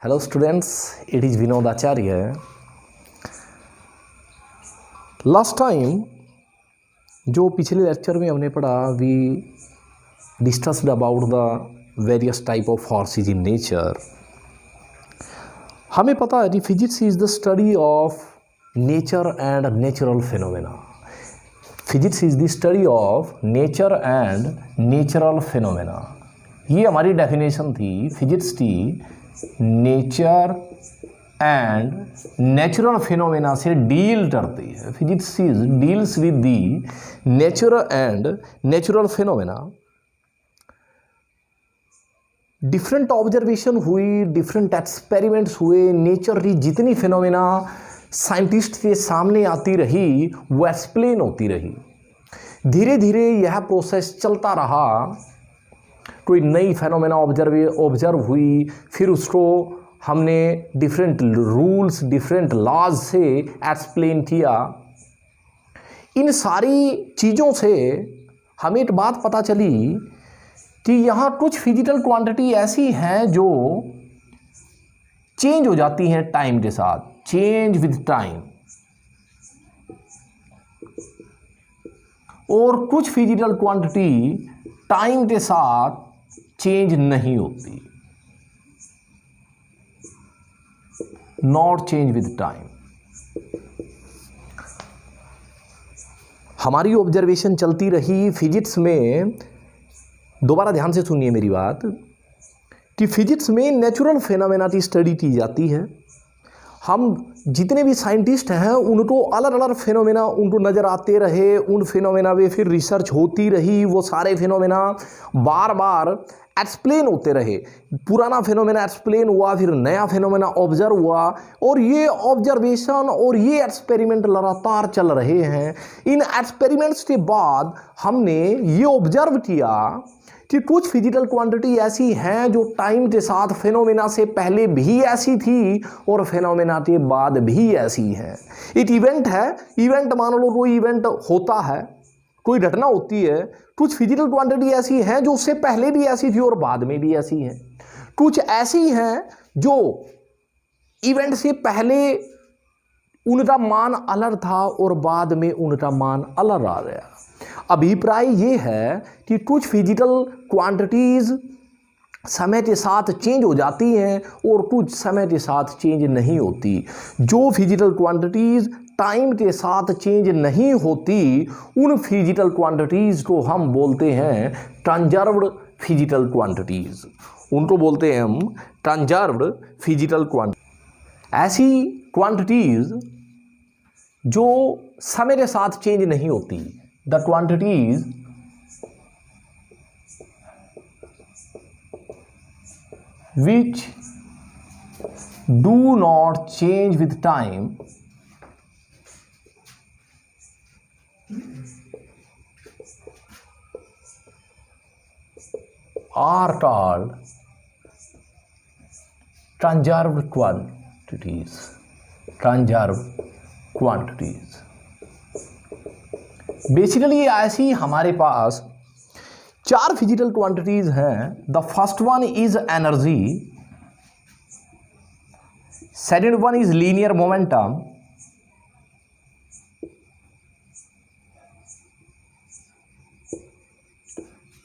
Hello students, it is Vinod Acharya. Last time जो पिछले lecture में हमने पढ़ा we discussed about the various type of forces in nature. हमें पता है कि physics is the study of nature and natural phenomena. Physics is the study of nature and natural phenomena. ये हमारी डेफिनेशन थी फिजिक्स की। नेचर एंड नेचुरल फिनोमेना से deal करती है। Physics is deals with the nature and natural phenomena. Different observation हुई, different experiments हुए, nature की जितनी फिनोमेना साइंटिस्ट के सामने आती रही वो एक्सप्लेन होती रही। धीरे धीरे यह प्रोसेस चलता रहा। कोई नई फिनोमेना ऑब्जर्व हुई, फिर उसको हमने डिफरेंट रूल्स, डिफरेंट लॉज से एक्सप्लेन किया। इन सारी चीज़ों से हमें एक बात पता चली कि यहाँ कुछ फिजिकल क्वांटिटी ऐसी हैं जो चेंज हो जाती हैं टाइम के साथ, चेंज विद टाइम, और कुछ फिजिकल क्वांटिटी टाइम के साथ चेंज नहीं होती, नॉट चेंज विद टाइम। हमारी ऑब्जर्वेशन चलती रही फिजिक्स में। दोबारा ध्यान से सुनिए मेरी बात कि फिजिक्स में नेचुरल फिनोमेना की स्टडी की जाती है। हम जितने भी साइंटिस्ट हैं उनको अलग अलग फिनोमेना उनको नज़र आते रहे, उन फिनोमेना पे फिर रिसर्च होती रही। वो सारे फिनोमेना बार बार एक्सप्लेन होते रहे। पुराना फिनोमेना एक्सप्लेन हुआ, फिर नया फिनोमेना ऑब्जर्व हुआ, और ये ऑब्जर्वेशन और ये एक्सपेरिमेंट लगातार चल रहे हैं। इन एक्सपेरिमेंट्स के बाद हमने ये ऑब्जर्व किया कि कुछ फिजिकल क्वांटिटी ऐसी हैं जो टाइम के साथ फिनोमेना से पहले भी ऐसी थी और फिनोमेना के बाद भी ऐसी हैं। एक इवेंट है, इवेंट मान लो कोई इवेंट होता है, कोई घटना होती है। कुछ फिजिकल क्वांटिटी ऐसी हैं जो उससे पहले भी ऐसी थी और बाद में भी ऐसी हैं। कुछ ऐसी हैं जो इवेंट से पहले उनका मान अलग था और बाद में उनका मान अलग आ गया। अभिप्राय ये है कि कुछ फिजिकल क्वांटिटीज़ समय के साथ चेंज हो जाती हैं और कुछ समय के साथ चेंज नहीं होती। जो फिजिकल क्वांटिटीज़ टाइम के साथ चेंज नहीं होती उन फिजिकल क्वांटिटीज़ को हम बोलते हैं कंजर्व्ड फिजिकल क्वांटिटीज़। उनको बोलते हैं हम कंजर्व्ड फिजिकल क्वांटिटी। ऐसी क्वांटिटीज़ जो समय के साथ चेंज नहीं होती, the quantities which do not change with time are called conserved quantities. Conserved quantities. Basically ऐसी हमारे पास चार फिजिकल क्वांटिटीज हैं। The first one is energy, second one is linear momentum,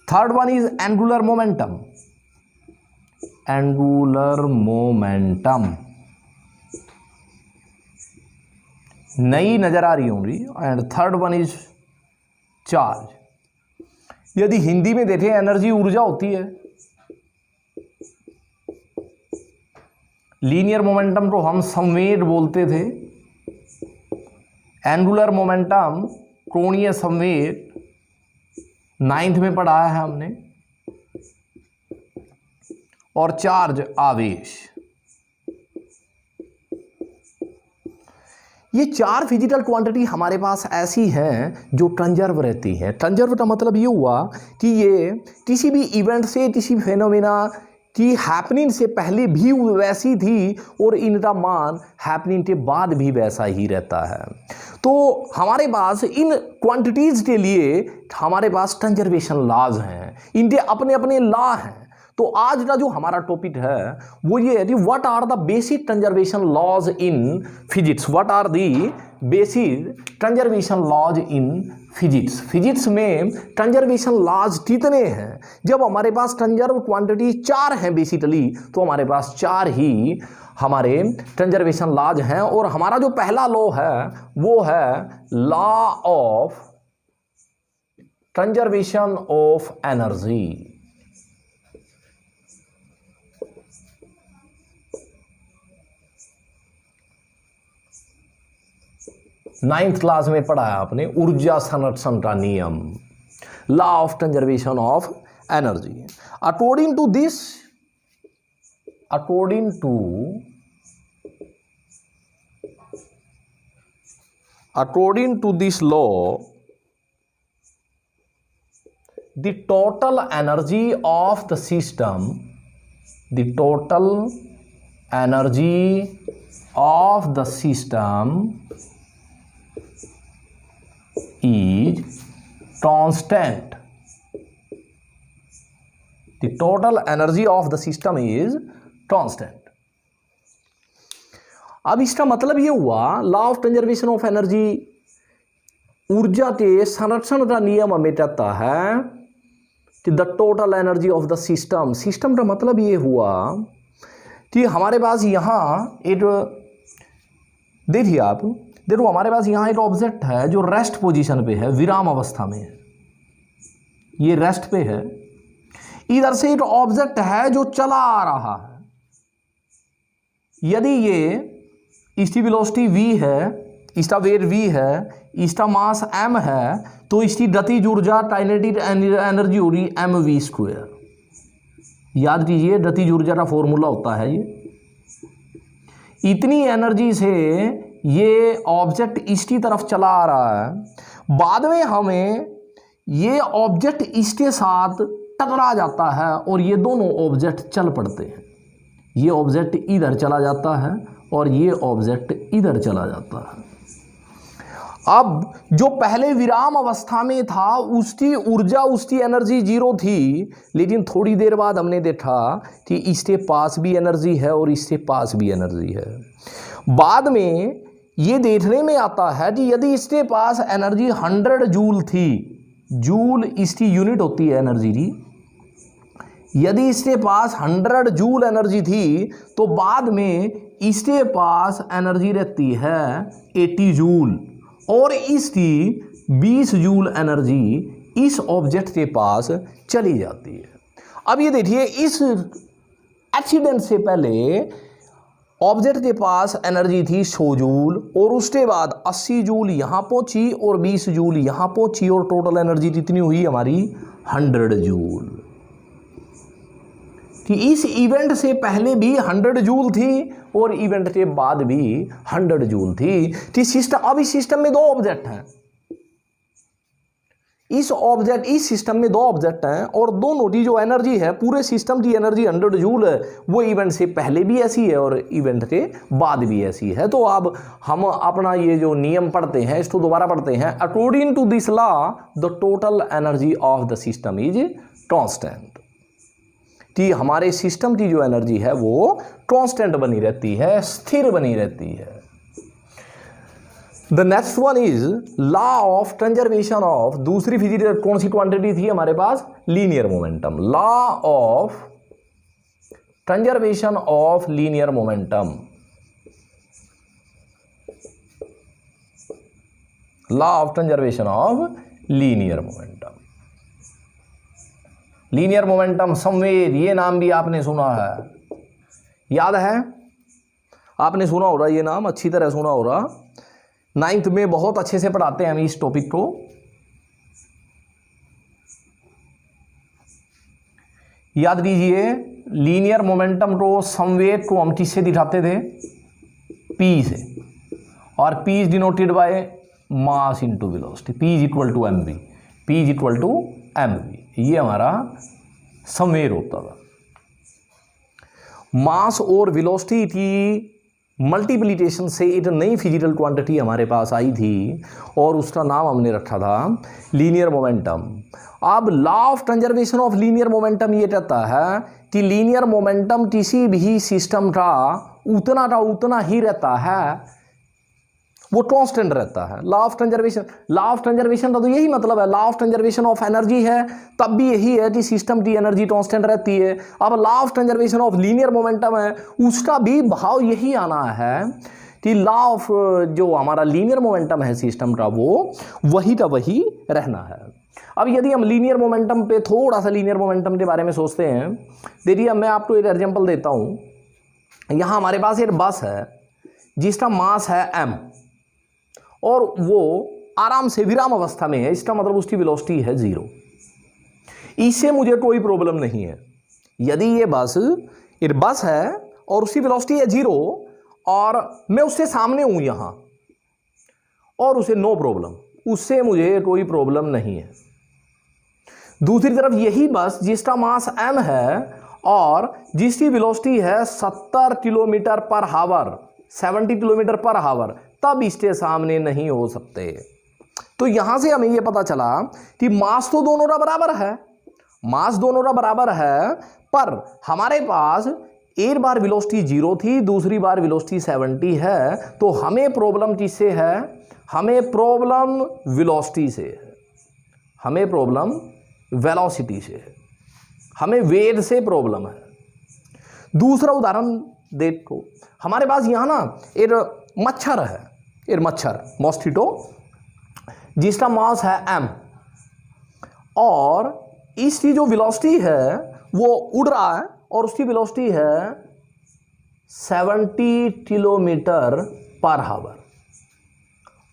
third one is angular momentum. Angular momentum नई नजर आ रही होंगी। And third one is charge. यदि हिंदी में देखें एनर्जी ऊर्जा होती है, लीनियर मोमेंटम को हम संवेग बोलते थे, एंगुलर मोमेंटम कोणीय संवेग 9th में पढ़ा है हमने, और चार्ज आवेश। ये चार फिजिकल क्वांटिटी हमारे पास ऐसी हैं जो कंजर्व रहती हैं। कंजर्व का मतलब ये हुआ कि ये किसी भी इवेंट से, किसी फिनोमेना की हैपनिंग से पहले भी वैसी थी और इनका मान हैपनिंग के बाद भी वैसा ही रहता है। तो हमारे पास इन क्वांटिटीज़ के लिए हमारे पास कंजर्वेशन लॉज हैं, इनके अपने अपने लॉ हैं। तो आज का जो हमारा टॉपिक है वो ये है कि what are the basic conservation laws in physics. What are the basic conservation laws in physics. Physics में कंजर्वेशन लॉज कितने हैं? जब हमारे पास कंजर्व क्वांटिटी 4 हैं बेसिकली, तो हमारे पास 4 ही हमारे कंजर्वेशन लॉज हैं। और हमारा जो पहला लॉ है वो है law of conservation of energy. 9th class में पढ़ा है आपने, ऊर्जा संरक्षण का नियम, law of conservation of energy. According to this law the total energy of the system is constant. The total energy of the system is constant. अब इसका मतलब ये हुआ, law of conservation of energy ऊर्जा के संरक्षण का नियम हमें कहता है कि the total energy of the system. System का मतलब ये हुआ कि हमारे पास यहाँ एक, देखिए आप, देखो हमारे पास यहाँ एक ऑब्जेक्ट है जो रेस्ट पोजीशन पे है, विराम अवस्था में है, ये रेस्ट पे है। इधर से एक ऑब्जेक्ट है जो चला आ रहा है। यदि ये इसकी वेलोसिटी v है, इसका वेट v है, इसका मास m है, तो इसकी गतिज ऊर्जा काइनेटिक एनर्जी हो रही mv²। याद कीजिए, गतिज ऊर्जा का फॉर्मूला होता है ये। इतनी एनर्जी से ये ऑब्जेक्ट इसकी तरफ चला आ रहा है। बाद में हमें ये ऑब्जेक्ट इसके साथ टकरा जाता है और ये दोनों ऑब्जेक्ट चल पड़ते हैं। ये ऑब्जेक्ट इधर चला जाता है और ये ऑब्जेक्ट इधर चला जाता है। अब जो पहले विराम अवस्था में था उसकी ऊर्जा, उसकी एनर्जी 0 थी, लेकिन थोड़ी देर बाद हमने देखा कि इसके पास भी एनर्जी है और इसके पास भी एनर्जी है। बाद में ये देखने में आता है कि यदि इसके पास एनर्जी 100 जूल थी, जूल इसकी यूनिट होती है एनर्जी की, यदि इसके पास 100 जूल एनर्जी थी तो बाद में इसके पास एनर्जी रहती है 80 जूल और इसकी 20 जूल एनर्जी इस ऑब्जेक्ट के पास चली जाती है। अब ये देखिए, इस एक्सीडेंट से पहले ऑब्जेक्ट के पास एनर्जी थी 100 जूल और उसके बाद 80 जूल यहाँ पहुँची और 20 जूल यहाँ पहुँची और टोटल एनर्जी कितनी हुई हमारी 100 जूल। कि इस इवेंट से पहले भी 100 जूल थी और इवेंट के बाद भी 100 जूल थी। कि सिस्टम, अब इस सिस्टम में 2 ऑब्जेक्ट हैं, इस सिस्टम में 2 ऑब्जेक्ट हैं और दोनों की जो एनर्जी है, पूरे सिस्टम की एनर्जी 100 जूल है, वो इवेंट से पहले भी ऐसी है और इवेंट के बाद भी ऐसी है। तो अब हम अपना ये जो नियम पढ़ते हैं इसको दोबारा पढ़ते हैं। According to this law the total energy of the system is constant. कि हमारे सिस्टम की जो एनर्जी है वो कांस्टेंट बनी रहती है, स्थिर बनी रहती है। The next one is law of conservation of, दूसरी फिजिकल कौन सी क्वांटिटी थी हमारे पास? Linear momentum. Law of conservation of linear momentum. Law of conservation of linear momentum. Linear momentum संवेग, ये नाम भी आपने सुना है, याद है? आपने सुना होगा ये नाम, अच्छी तरह सुना होगा। 9th में बहुत अच्छे से पढ़ाते हैं हम इस टॉपिक को। याद कीजिए, लीनियर मोमेंटम को, संवेग को हम किससे दिखाते थे? P से, और P is denoted by mass into velocity. P is equal to mv, P is equal to mv, ये हमारा संवेग होता था। मास और वेलोसिटी की मल्टीप्लिकेशन से एक नई फिजिकल क्वांटिटी हमारे पास आई थी और उसका नाम हमने रखा था लीनियर मोमेंटम। अब law of conservation of linear momentum ये कहता है कि लीनियर मोमेंटम किसी भी सिस्टम का उतना ही रहता है, वो कांस्टेंट रहता है। लॉ ऑफ कंजर्वेशन का तो यही मतलब है, law of conservation of energy है तब भी यही है कि सिस्टम की एनर्जी कांस्टेंट रहती है। अब law of conservation of linear momentum है, उसका भी भाव यही आना है कि लॉ ऑफ जो हमारा लीनियर मोमेंटम है सिस्टम का वो वही का वही रहना है। अब यदि हम लीनियर मोमेंटम पे थोड़ा सा लीनियर मोमेंटम के बारे में सोचते हैं, देखिए अब मैं आपको एक एग्जांपल देता हूँ। यहाँ हमारे पास एक बस है जिसका मास है m और वो आराम से विराम अवस्था में है, इसका मतलब उसकी वेलोसिटी है 0। इससे मुझे कोई प्रॉब्लम नहीं है। यदि ये बस है और उसकी वेलोसिटी है 0 और मैं उससे सामने हूं यहां और उसे नो प्रॉब्लम, उससे मुझे कोई प्रॉब्लम नहीं है। दूसरी तरफ यही बस जिसका मास m है और जिसकी वेलोसिटी है 70 किलोमीटर पर हावर, 70 किलोमीटर पर हावर, तब इसके सामने नहीं हो सकते। तो यहां से हमें यह पता चला कि मास तो दोनों का बराबर है, पर हमारे पास एक बार वेलोसिटी 0 थी, दूसरी बार वेलोसिटी 70 है। तो हमें प्रॉब्लम किससे है? हमें प्रॉब्लम वेलोसिटी से है, हमें प्रॉब्लम वेलोसिटी से है, हमें वेग से प्रॉब्लम है। दूसरा उदाहरण देखो, हमारे पास यहां ना एक मच्छर है, एक मॉस्किटो जिसका मास है m और इसकी जो वेलोसिटी है वो उड़ रहा है और उसकी वेलोसिटी है 70 किलोमीटर पर हावर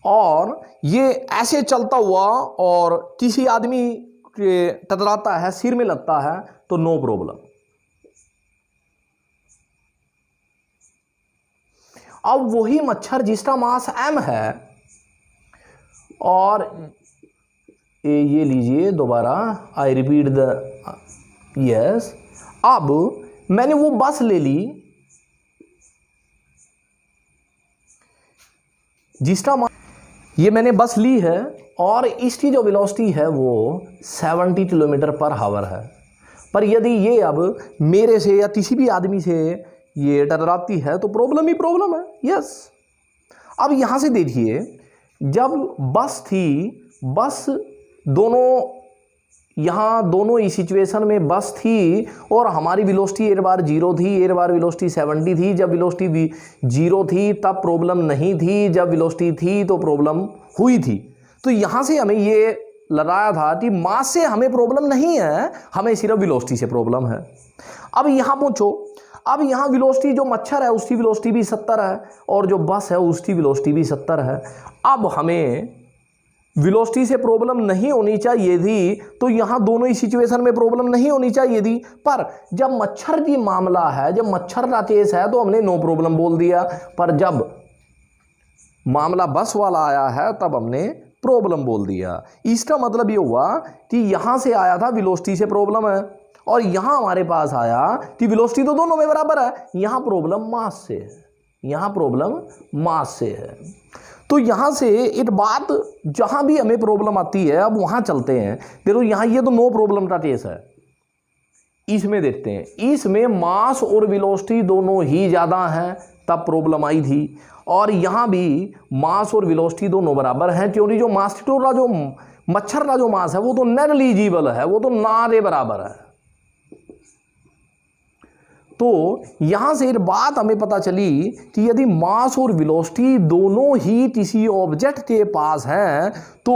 और ये ऐसे चलता हुआ और किसी आदमी के टकराता है, सिर में लगता है तो नो प्रॉब्लम। अब वही मच्छर जिसका मास m है और ये लीजिए दोबारा, आई रिपीट यस। अब मैंने वो बस ले ली जिसका ये मैंने बस ली है और इसकी जो वेलोसिटी है वो 70 किलोमीटर पर हावर है। पर यदि ये अब मेरे से या किसी भी आदमी से ये टकराती है तो प्रॉब्लम ही प्रॉब्लम है। यस। अब यहां से देखिए, जब बस दोनों इस सिचुएशन में बस थी और हमारी वेलोसिटी एक बार 0 थी, एक बार वेलोसिटी 70 थी। जब वेलोसिटी 0 थी तब प्रॉब्लम नहीं थी, जब वेलोसिटी थी तो प्रॉब्लम हुई थी। तो यहां से हमें ये लगाया था कि मास से हमें प्रॉब्लम नहीं है, हमें सिर्फ वेलोसिटी से प्रॉब्लम है। अब यहां पहुंचो, अब यहां वेलोसिटी जो मच्छर है उसकी वेलोसिटी भी 70 है और जो बस है उसकी वेलोसिटी भी 70 है। अब हमें वेलोसिटी से प्रॉब्लम नहीं होनी चाहिए थी, तो यहां दोनों ही सिचुएशन में प्रॉब्लम नहीं होनी चाहिए थी। पर जब मच्छर की मामला है, जब मच्छर का केस है तो हमने नो प्रॉब्लम बोल दिया, पर जब मामला बस वाला आया है तब हमने प्रॉब्लम बोल दिया। इसका मतलब ये हुआ कि यहां से आया था वेलोसिटी से प्रॉब्लम है और यहां हमारे पास आया कि वेलोसिटी तो दोनों में बराबर है, यहां प्रॉब्लम मास से है, यहां प्रॉब्लम मास से है। तो यहां से एक बात, जहां भी हमें प्रॉब्लम आती है, अब वहां चलते हैं। देखो यहां ये तो नो प्रॉब्लम का केस है, इसमें देखते हैं, इसमें मास और वेलोसिटी दोनों ही ज्यादा हैं तब प्रॉब्लम आई थी। और यहां भी मास और वेलोसिटी दोनों बराबर हैं, क्योंकि जो मॉस्किटो का जो मच्छर का जो मास है वो तो नेग्लिजिबल है, वो तो ना के बराबर है। तो यहां से एक बात हमें पता चली कि यदि मास और वेलोसिटी दोनों ही किसी ऑब्जेक्ट के पास हैं तो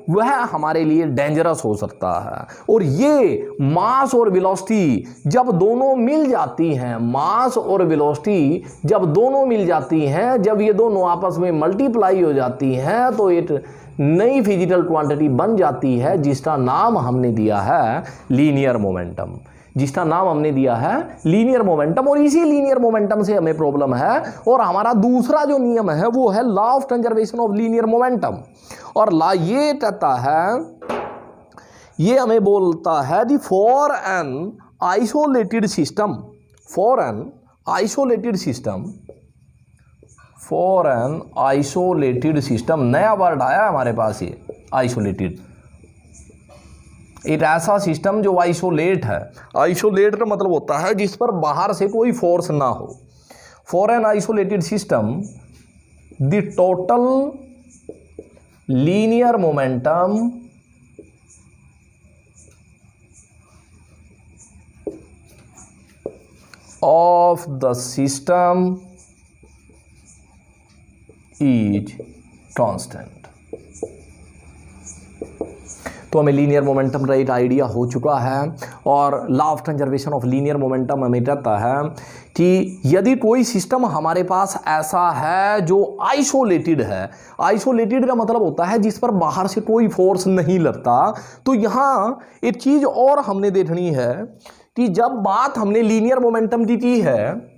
वह हमारे लिए डेंजरस हो सकता है। और ये मास और वेलोसिटी जब दोनों मिल जाती हैं, मास और वेलोसिटी जब दोनों मिल जाती हैं, जब ये दोनों आपस में मल्टीप्लाई हो जाती हैं तो एक नई फिजिकल क्वांटिटी बन जाती है जिसका नाम हमने दिया है लीनियर मोमेंटम, जिसका नाम हमने दिया है लीनियर मोमेंटम। और इसी लीनियर मोमेंटम से हमें प्रॉब्लम है। और हमारा दूसरा जो नियम है वो है law of conservation of linear momentum. और लॉ ये कहता है, ये हमें बोलता है कि for an isolated system for an isolated system, नया वर्ड आया हमारे पास ये आइसोलेटेड, एक ऐसा सिस्टम जो आइसोलेट है। आइसोलेट का मतलब होता है जिस पर बाहर से कोई फोर्स ना हो। For an isolated system the total linear momentum of the system is constant. तो हमें लीनियर मोमेंटम का एक आइडिया हो चुका है, और law of conservation of linear momentum हमें कहता है कि यदि कोई सिस्टम हमारे पास ऐसा है जो आइसोलेटेड है, आइसोलेटेड का मतलब होता है जिस पर बाहर से कोई फोर्स नहीं लगता। तो यहाँ एक चीज और हमने देखनी है कि जब बात हमने लीनियर मोमेंटम की की है,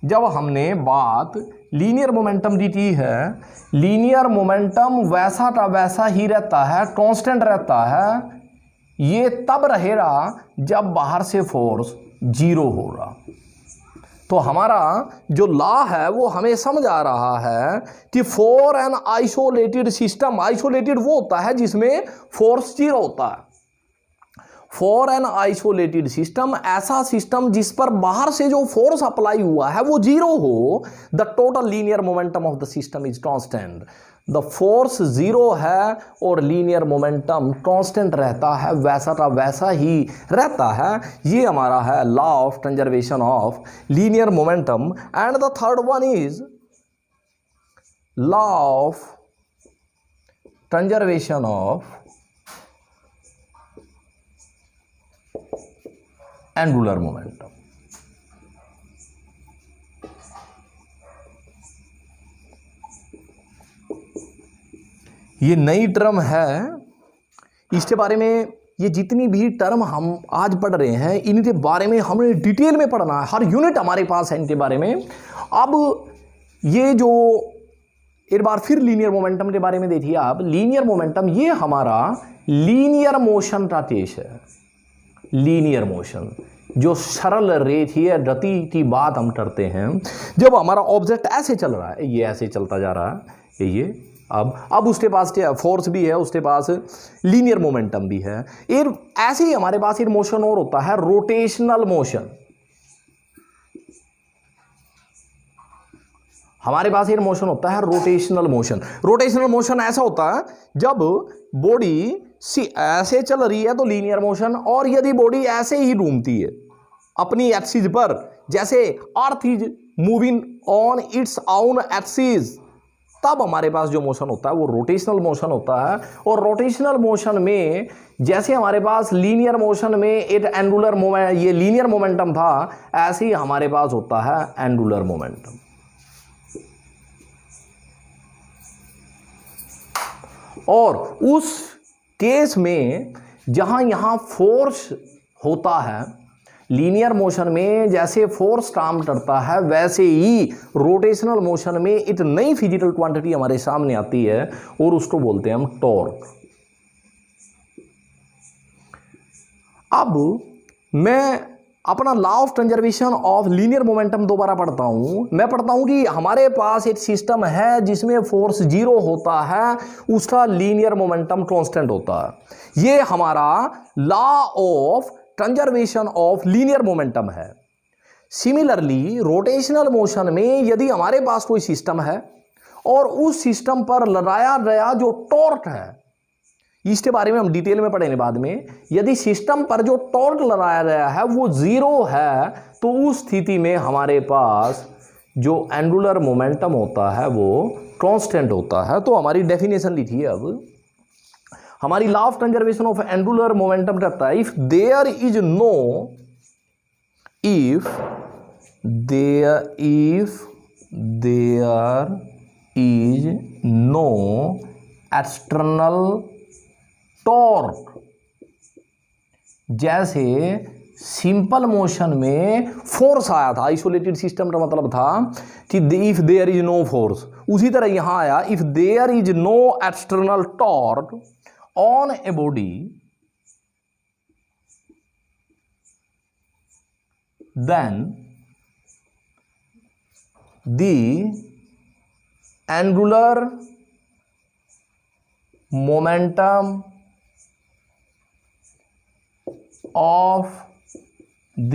जब हमने बात लीनियर मोमेंटम की की है, लीनियर मोमेंटम वैसा का वैसा ही रहता है, कांस्टेंट रहता है। ये तब रहेगा जब बाहर से फोर्स जीरो होगा। तो हमारा जो लॉ है वो हमें समझ आ रहा है कि for an isolated system, isolated वो होता है जिसमें फोर्स जीरो होता है। फॉर एन आइसोलेटेड सिस्टम, ऐसा सिस्टम जिस पर बाहर से जो फोर्स अप्लाई हुआ है वो जीरो हो, the total linear momentum of the system is constant. The force zero है और लीनियर मोमेंटम कांस्टेंट रहता है, वैसा का वैसा ही रहता है। ये हमारा है law of conservation of linear momentum. And the third one is law of conservation of angular momentum. ये नई टर्म है, इसके बारे में ये जितनी भी टर्म हम आज पढ़ रहे हैं इनके बारे में हमने डिटेल में पढ़ना है, हर यूनिट हमारे पास है इनके बारे में। अब ये जो एक बार फिर लीनियर मोमेंटम के बारे में देखिए आप, लीनियर मोमेंटम ये हमारा लीनियर मोशन का केस है। लीनियर मोशन जो सरल रेखीय गति की बात हम करते हैं, जब हमारा ऑब्जेक्ट ऐसे चल रहा है, ये ऐसे चलता जा रहा है, ये अब उसके पास क्या फोर्स भी है, उसके पास लीनियर मोमेंटम भी है। एक ऐसे ही हमारे पास एक मोशन और होता है रोटेशनल मोशन। हमारे पास एक मोशन होता है रोटेशनल मोशन। रोटेशनल मोशन ऐसा होता है जब बॉडी ऐसे चल रही है तो लीनियर मोशन, और यदि बॉडी ऐसे ही घूमती है अपनी एक्सिस पर, जैसे earth is moving on its own axis, तब हमारे पास जो मोशन होता है वो रोटेशनल मोशन होता है। और रोटेशनल मोशन में जैसे हमारे पास लीनियर मोशन में एक एंगुलर मोमेंट, ये लीनियर मोमेंटम था, ऐसे ही हमारे पास होता है एंगुलर मोमेंटम। और उस केस में जहां यहां फोर्स होता है, लीनियर मोशन में जैसे फोर्स काम करता है वैसे ही रोटेशनल मोशन में एक नई फिजिकल क्वांटिटी हमारे सामने आती है और उसको बोलते हैं हम टॉर्क। अब मैं अपना law of conservation of linear momentum दोबारा पढ़ता हूं। मैं पढ़ता हूं कि हमारे पास एक सिस्टम है जिसमें फोर्स जीरो होता है, उसका लीनियर मोमेंटम कांस्टेंट होता है। ये हमारा law of conservation of linear momentum है। सिमिलरली रोटेशनल मोशन में यदि हमारे पास कोई सिस्टम है और उस सिस्टम पर लगाया गया जो टॉर्क है, इसके बारे में हम डिटेल में पढ़ेंगे बाद में, यदि सिस्टम पर जो टॉर्क लगाया गया है वो जीरो है तो उस स्थिति में हमारे पास जो एंगुलर मोमेंटम होता है वो कांस्टेंट होता है। तो हमारी डेफिनेशन लिखिए। अब हमारी law of conservation of angular momentum कहता है, if there is no external torque, जैसे सिंपल मोशन में फोर्स आया था, आइसोलेटेड सिस्टम का मतलब था कि if there is no force, उसी तरह यहां आया if there is no external torque on a body then the angular momentum of the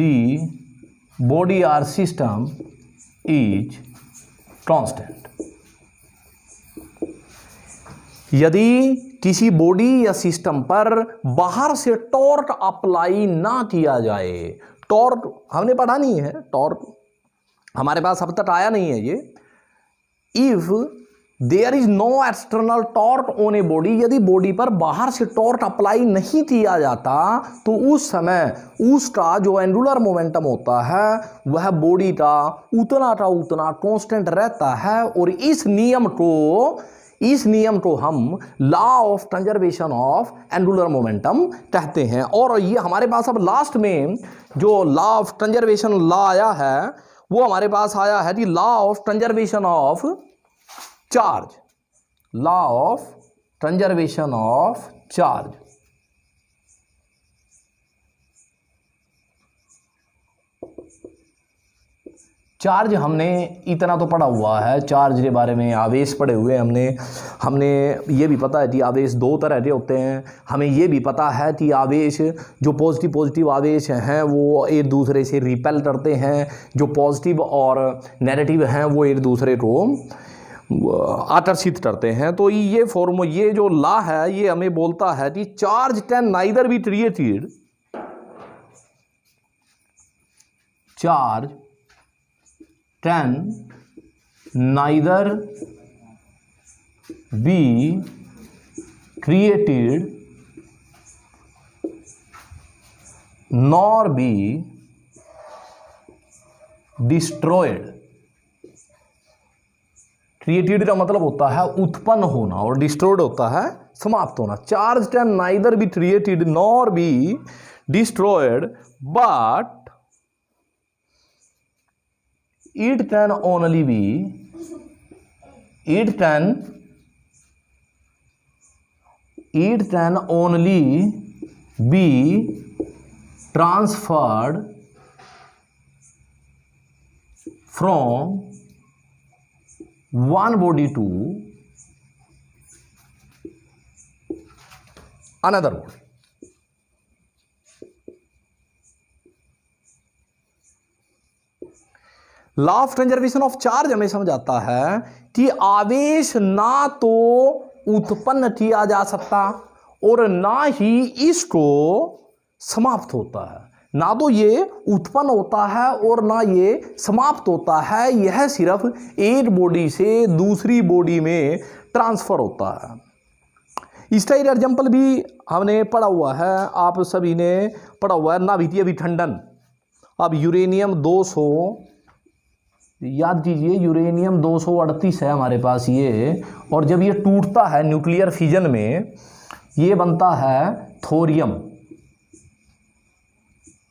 body or system is constant. यदि किसी बॉडी या सिस्टम पर बाहर से टॉर्क अप्लाई ना किया जाए, टॉर्क हमने पढ़ा नहीं है, टॉर्क हमारे पास अब तक आया नहीं है ये। If there is no external torque on a body, यदि बॉडी पर बाहर से टॉर्क अप्लाई नहीं किया जाता तो उस समय उसका जो एंगुलर मोमेंटम होता है वह बॉडी का उतना कांस्टेंट रहता है। और इस नियम को हम law of conservation of angular momentum कहते हैं। और ये हमारे पास अब लास्ट में जो लॉ ऑफ कंजर्वेशन लॉ आया है वो हमारे पास आया है कि law of conservation of charge, law of conservation of charge. Charge हमने इतना तो पढ़ा हुआ है, चार्ज के बारे में आवेश पढ़े हुए हमने ये भी पता है कि आवेश दो तरह के होते हैं। हमें ये भी पता है कि आवेश जो पॉजिटिव आवेश हैं वो एक दूसरे से रिपेल करते हैं, जो पॉजिटिव और नेगेटिव हैं वो एक दूसरे को आकर्षित करते हैं। तो ये जो लॉ है ये हमें बोलता है कि charge can neither be created, charge can neither be created nor be destroyed। Created का मतलब होता है उत्पन्न होना और डिस्ट्रॉयड होता है समाप्त होना। Charge can neither be created nor be destroyed but it can only be transferred from one body to another body। Law of conservation of charge हमें समझाता है कि आवेश ना तो उत्पन्न किया जा सकता और ना ही इसको समाप्त होता है, ना तो ये उत्पन्न होता है और ना ये समाप्त होता है। यह सिर्फ एक बॉडी से दूसरी बॉडी में ट्रांसफर होता है। इसका एक एग्जाम्पल भी हमने पढ़ा हुआ है, आप सभी ने पढ़ा हुआ है, नाभिकीय विखंडन। अब यूरेनियम 200 याद कीजिए, यूरेनियम 238 है हमारे पास ये, और जब ये टूटता है न्यूक्लियर फिजन में ये बनता है thorium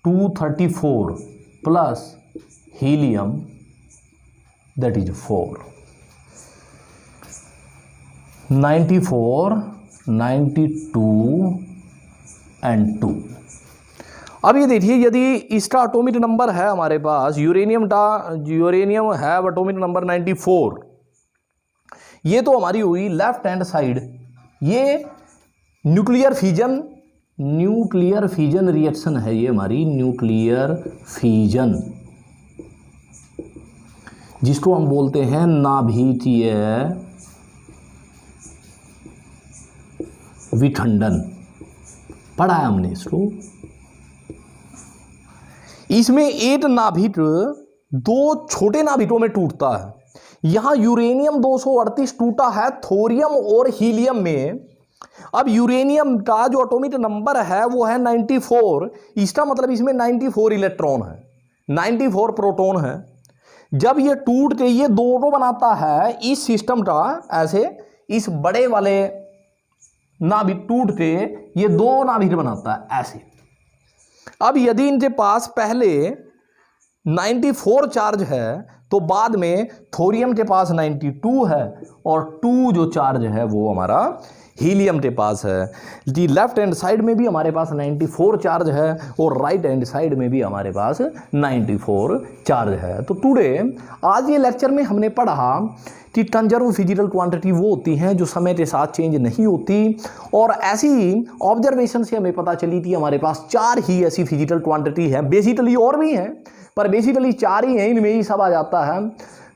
234 plus helium that is 4, 94, 92 and 2। अब ये देखिए, यदि इसका एटॉमिक नंबर है हमारे पास यूरेनियम है एटॉमिक नंबर 94, ये तो हमारी हुई लेफ्ट हैंड साइड। ये न्यूक्लियर फिजन रिएक्शन है, ये हमारी न्यूक्लियर फिजन जिसको हम बोलते हैं नाभिकीय विखंडन। पढ़ा है हमने इसको। इसमें एक नाभिक दो छोटे नाभिकों में टूटता है। यहां यूरेनियम 238 टूटा है थोरियम और हीलियम में। अब यूरेनियम का जो एटॉमिक नंबर है वो है 94, इसका मतलब इसमें 94 इलेक्ट्रॉन है, 94 प्रोटॉन है। जब ये टूट के ये दोनों बनाता है इस सिस्टम का, ऐसे इस बड़े वाले नाभिक टूट के ये दो नाभिक बनाता है ऐसे। अब यदि इनके पास पहले 94 चार्ज है तो बाद में थोरियम के पास 92 है और 2 जो चार्ज है वो हमारा हीलियम के पास है। जी लेफ्ट हैंड साइड में भी हमारे पास 94 चार्ज है और राइट हैंड साइड में भी हमारे पास 94 चार्ज है। तो टुडे आज ये लेक्चर में हमने पढ़ा कि कंजर्व फिजिकल क्वांटिटी वो होती हैं जो समय के साथ चेंज नहीं होती, और ऐसी ऑब्जर्वेशन से हमें पता चली थी हमारे पास 4 ही ऐसी फिजिकल क्वांटिटी है। बेसिकली और भी हैं पर बेसिकली 4 ही हैं, इनमें ही सब आ जाता है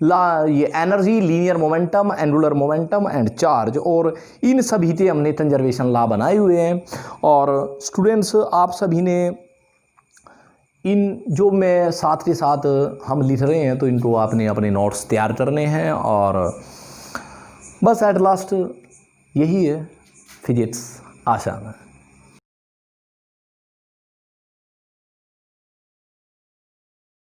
ये energy, linear momentum, angular momentum and charge, और इन सभी के हमने कंजर्वेशन लॉ बनाए हुए हैं। और स्टूडेंट्स आप सभी ने इन जो मैं साथ के साथ हम लिख रहे हैं तो इनको आपने अपने नोट्स तैयार करने हैं, और बस एट लास्ट यही है फिजिक्स आसान है।